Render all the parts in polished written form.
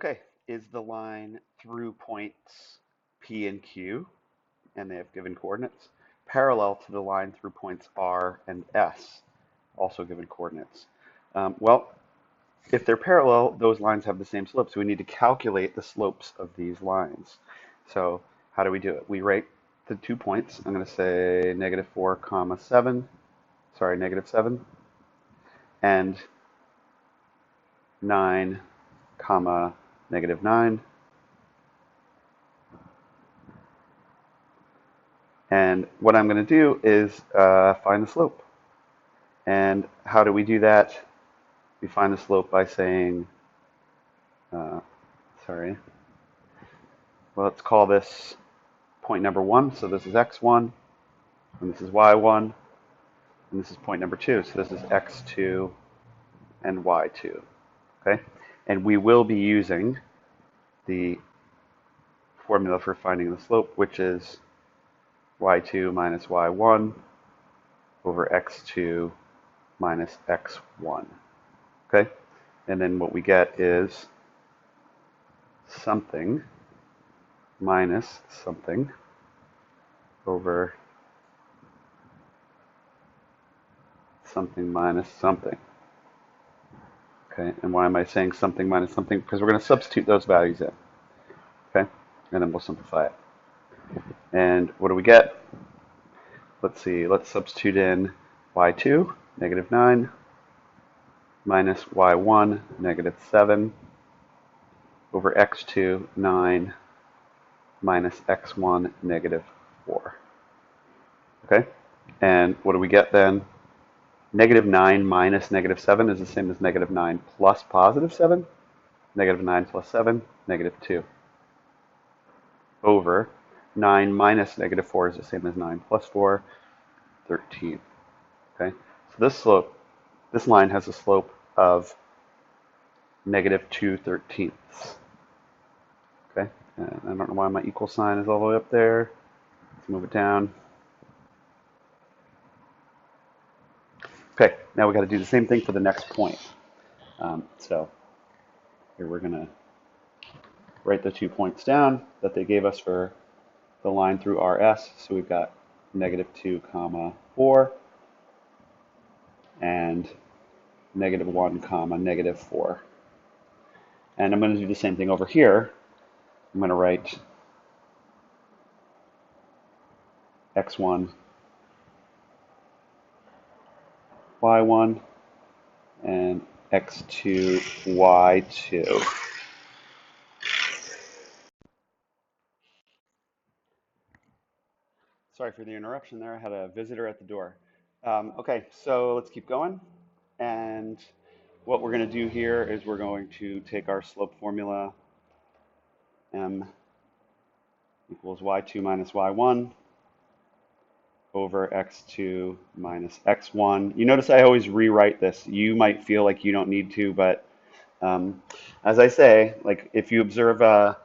Okay, is the line through points P and Q, and they have given coordinates, parallel to the line through points R and S, also given coordinates? Well, if they're parallel, those lines have the same slope, so we need to calculate the slopes of these lines. So how do we do it? We write the 2 points. I'm going to say -4, comma 7, sorry, -7, and 9, comma -9. And what I'm going to do is find the slope. And how do we do that? We find the slope by saying, uh, sorry, well, let's call this point number 1. So this is x1, and this is y1, and this is point number 2. So this is x2 and y2. Okay? And we will be using the formula for finding the slope, which is y2 minus y1 over x2 minus x1. Okay? And then what we get is something minus something over something minus something. Okay, and why am I saying something minus something? Because we're going to substitute those values in. Okay, and then we'll simplify it. And what do we get? Let's see, let's substitute in y2, -9, minus y1, -7, over x2, 9, minus x1, -4. Okay, and what do we get then? -9 minus -7 is the same as -9 plus +7. -9 plus 7, -2. Over 9 minus -4 is the same as 9 plus 4, 13. Okay, so this line has a slope of -2/13. Okay, and I don't know why my equal sign is all the way up there. Let's move it down. Okay, now we got to do the same thing for the next point. So here we're going to write the 2 points down that they gave us for the line through RS. So we've got -2, comma 4, and -1, comma -4. And I'm going to do the same thing over here. I'm going to write x1, y1, and x2, y2. Sorry for the interruption there. I had a visitor at the door. Okay, so let's keep going. And what we're going to do here is we're going to take our slope formula, m equals y2 minus y1 over x2 minus x1. You notice I always rewrite this. You might feel like you don't need to, but as I say, like if you observe a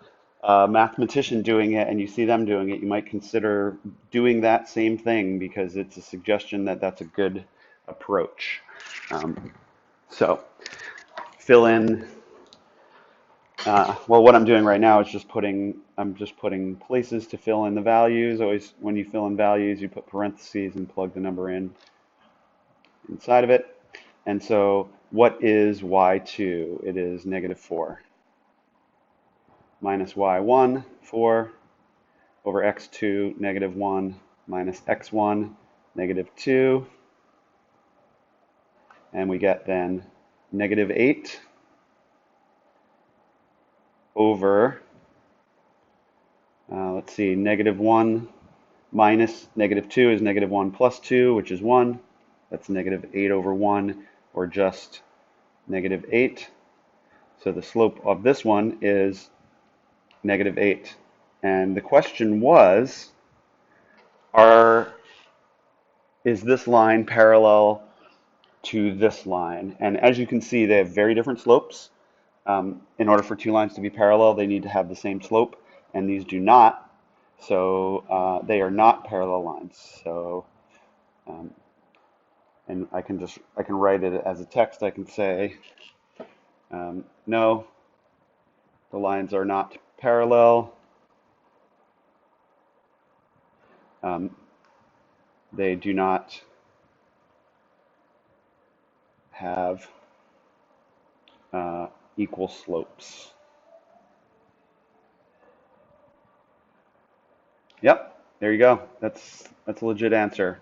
mathematician doing it and you see them doing it, you might consider doing that same thing because it's a suggestion that that's a good approach. So fill in. Well, what I'm doing right now is I'm just putting places to fill in the values. Always, when you fill in values, you put parentheses and plug the number in inside of it. And so, what is y2? It is -4 minus y1, 4 over x2, -1 minus x1, -2, and we get then -8 over, let's see, -1 minus -2 is -1 plus 2, which is 1. That's -8 over 1, or just -8. So the slope of this one is -8. And the question was, is this line parallel to this line? And as you can see, they have very different slopes. In order for two lines to be parallel, they need to have the same slope, and these do not. So they are not parallel lines. So, and I can write it as a text. I can say, no, The lines are not parallel. Um, they do not have equal slopes. Yep, there you go. That's a legit answer.